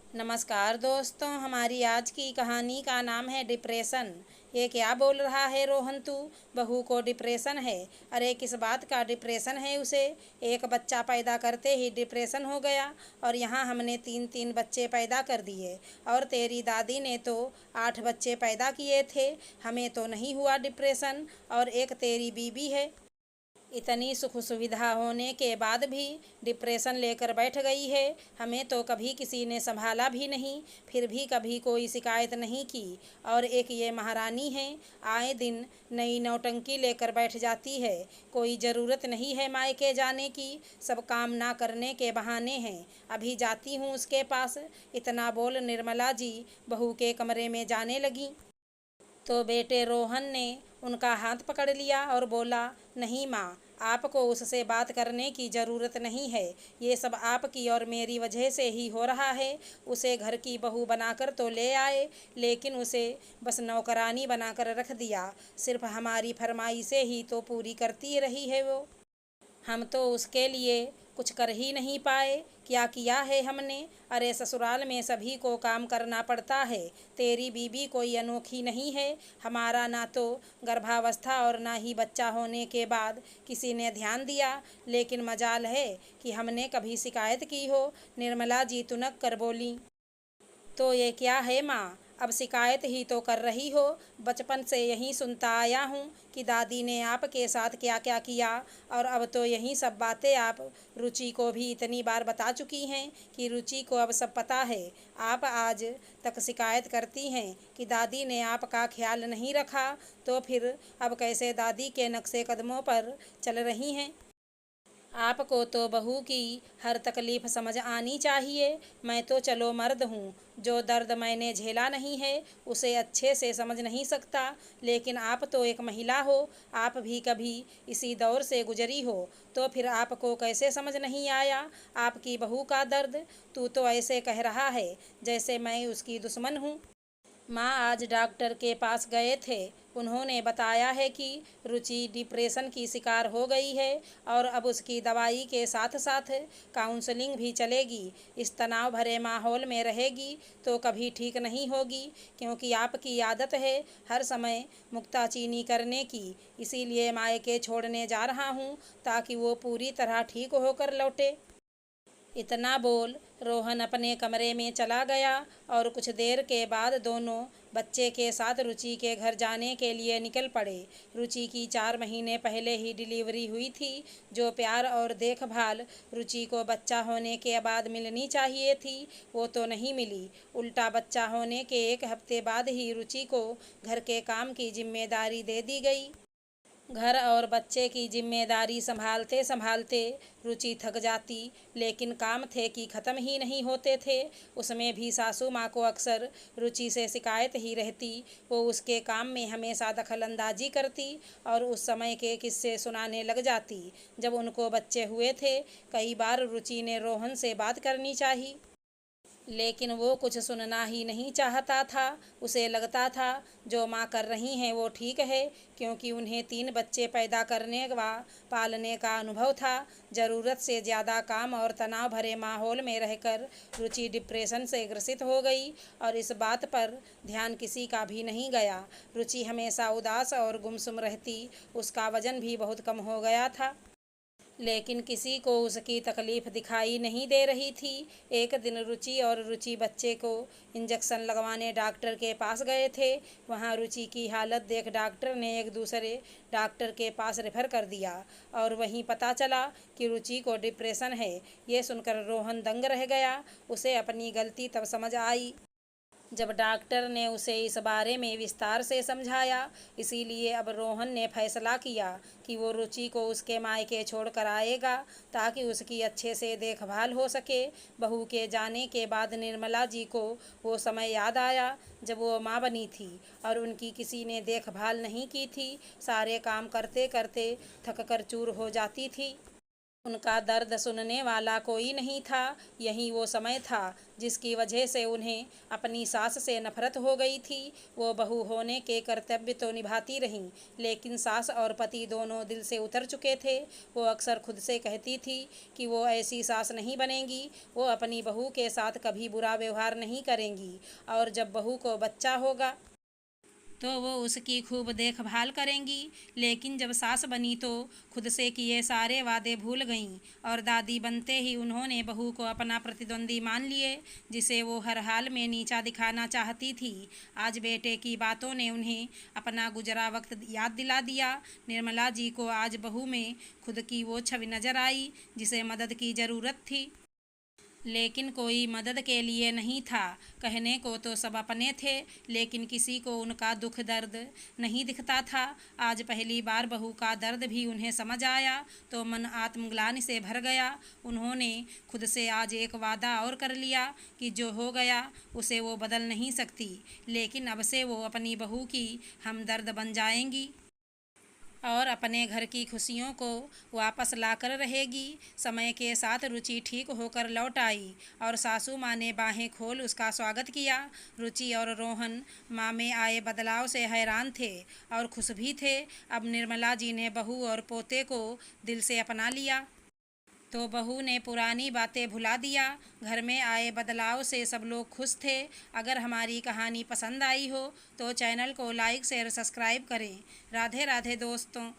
नमस्कार दोस्तों, हमारी आज की कहानी का नाम है डिप्रेशन। ये क्या बोल रहा है रोहन तू? बहू को डिप्रेशन है? अरे किस बात का डिप्रेशन है उसे? एक बच्चा पैदा करते ही डिप्रेशन हो गया और यहाँ हमने तीन तीन बच्चे पैदा कर दिए और तेरी दादी ने तो 8 बच्चे पैदा किए थे। हमें तो नहीं हुआ डिप्रेशन और एक तेरी बीबी है, इतनी सुख सुविधा होने के बाद भी डिप्रेशन लेकर बैठ गई है। हमें तो कभी किसी ने संभाला भी नहीं, फिर भी कभी कोई शिकायत नहीं की। और एक ये महारानी है, आए दिन नई नौटंकी लेकर बैठ जाती है। कोई ज़रूरत नहीं है मायके जाने की, सब काम ना करने के बहाने हैं। अभी जाती हूँ उसके पास। इतना बोल निर्मला जी बहू के कमरे में जाने लगी तो बेटे रोहन ने उनका हाथ पकड़ लिया और बोला, नहीं माँ, आपको उससे बात करने की ज़रूरत नहीं है। ये सब आपकी और मेरी वजह से ही हो रहा है। उसे घर की बहू बनाकर तो ले आए, लेकिन उसे बस नौकरानी बनाकर रख दिया। सिर्फ हमारी फरमाइशें ही तो पूरी करती रही है वो। हम तो उसके लिए कुछ कर ही नहीं पाए। क्या किया है हमने? अरे ससुराल में सभी को काम करना पड़ता है। तेरी बीबी कोई अनोखी नहीं है। हमारा ना तो गर्भावस्था और ना ही बच्चा होने के बाद किसी ने ध्यान दिया, लेकिन मजाल है कि हमने कभी शिकायत की हो। निर्मला जी तुनक कर बोली, तो ये क्या है माँ, अब शिकायत ही तो कर रही हो। बचपन से यही सुनता आया हूँ कि दादी ने आपके साथ क्या क्या किया, और अब तो यही सब बातें आप रुचि को भी इतनी बार बता चुकी हैं कि रुचि को अब सब पता है। आप आज तक शिकायत करती हैं कि दादी ने आपका ख्याल नहीं रखा, तो फिर अब कैसे दादी के नक्शे कदमों पर चल रही हैं? आपको तो बहू की हर तकलीफ समझ आनी चाहिए। मैं तो चलो मर्द हूँ, जो दर्द मैंने झेला नहीं है उसे अच्छे से समझ नहीं सकता, लेकिन आप तो एक महिला हो। आप भी कभी इसी दौर से गुजरी हो, तो फिर आपको कैसे समझ नहीं आया आपकी बहू का दर्द? तू तो ऐसे कह रहा है जैसे मैं उसकी दुश्मन हूँ। माँ आज डॉक्टर के पास गए थे। उन्होंने बताया है कि रुचि डिप्रेशन की शिकार हो गई है और अब उसकी दवाई के साथ साथ काउंसलिंग भी चलेगी। इस तनाव भरे माहौल में रहेगी तो कभी ठीक नहीं होगी, क्योंकि आपकी आदत है हर समय नुक्ताचीनी करने की। इसीलिए मायके छोड़ने जा रहा हूँ ताकि वो पूरी तरह ठीक होकर लौटे। इतना बोल रोहन अपने कमरे में चला गया और कुछ देर के बाद दोनों बच्चे के साथ रुचि के घर जाने के लिए निकल पड़े। रुचि की 4 महीने पहले ही डिलीवरी हुई थी। जो प्यार और देखभाल रुचि को बच्चा होने के बाद मिलनी चाहिए थी, वो तो नहीं मिली। उल्टा बच्चा होने के 1 हफ्ते बाद ही रुचि को घर के काम की जिम्मेदारी दे दी गई। घर और बच्चे की जिम्मेदारी संभालते संभालते रुचि थक जाती, लेकिन काम थे कि ख़त्म ही नहीं होते थे। उसमें भी सासू माँ को अक्सर रुचि से शिकायत ही रहती। वो उसके काम में हमेशा दखलंदाजी करती और उस समय के किस्से सुनाने लग जाती जब उनको बच्चे हुए थे। कई बार रुचि ने रोहन से बात करनी चाहिए, लेकिन वो कुछ सुनना ही नहीं चाहता था। उसे लगता था जो माँ कर रही हैं वो ठीक है, क्योंकि उन्हें 3 बच्चे पैदा करने व पालने का अनुभव था। ज़रूरत से ज़्यादा काम और तनाव भरे माहौल में रहकर रुचि डिप्रेशन से ग्रसित हो गई और इस बात पर ध्यान किसी का भी नहीं गया। रुचि हमेशा उदास और गुमसुम रहती। उसका वजन भी बहुत कम हो गया था, लेकिन किसी को उसकी तकलीफ दिखाई नहीं दे रही थी। एक दिन रुचि और रुचि बच्चे को इंजेक्शन लगवाने डॉक्टर के पास गए थे। वहाँ रुचि की हालत देख डॉक्टर ने एक दूसरे डॉक्टर के पास रेफर कर दिया और वहीं पता चला कि रुचि को डिप्रेशन है। ये सुनकर रोहन दंग रह गया। उसे अपनी गलती तब समझ आई जब डॉक्टर ने उसे इस बारे में विस्तार से समझाया। इसीलिए अब रोहन ने फैसला किया कि वो रुचि को उसके मायके छोड़ कर आएगा, ताकि उसकी अच्छे से देखभाल हो सके। बहू के जाने के बाद निर्मला जी को वो समय याद आया जब वो माँ बनी थी और उनकी किसी ने देखभाल नहीं की थी। सारे काम करते करते थक कर चूर हो जाती थी। उनका दर्द सुनने वाला कोई नहीं था। यही वो समय था जिसकी वजह से उन्हें अपनी सास से नफरत हो गई थी। वो बहू होने के कर्तव्य तो निभाती रहीं, लेकिन सास और पति दोनों दिल से उतर चुके थे। वो अक्सर खुद से कहती थी कि वो ऐसी सास नहीं बनेंगी, वो अपनी बहू के साथ कभी बुरा व्यवहार नहीं करेंगी, और जब बहू को बच्चा होगा तो वो उसकी खूब देखभाल करेंगी। लेकिन जब सास बनी तो खुद से किए सारे वादे भूल गईं, और दादी बनते ही उन्होंने बहू को अपना प्रतिद्वंदी मान लिए, जिसे वो हर हाल में नीचा दिखाना चाहती थी। आज बेटे की बातों ने उन्हें अपना गुजरा वक्त याद दिला दिया। निर्मला जी को आज बहू में खुद की वो छवि नजर आई जिसे मदद की ज़रूरत थी, लेकिन कोई मदद के लिए नहीं था। कहने को तो सब अपने थे, लेकिन किसी को उनका दुख दर्द नहीं दिखता था। आज पहली बार बहू का दर्द भी उन्हें समझ आया तो मन आत्मग्लानि से भर गया। उन्होंने खुद से आज एक वादा और कर लिया कि जो हो गया उसे वो बदल नहीं सकती, लेकिन अब से वो अपनी बहू की हमदर्द बन जाएंगी और अपने घर की खुशियों को वापस लाकर रहेगी। समय के साथ रुचि ठीक होकर लौट आई और सासू माँ ने बाहें खोल उसका स्वागत किया। रुचि और रोहन माँ में आए बदलाव से हैरान थे और खुश भी थे। अब निर्मला जी ने बहू और पोते को दिल से अपना लिया तो बहू ने पुरानी बातें भुला दिया। घर में आए बदलाव से सब लोग खुश थे। अगर हमारी कहानी पसंद आई हो तो चैनल को लाइक शेयर सब्सक्राइब करें। राधे राधे दोस्तों।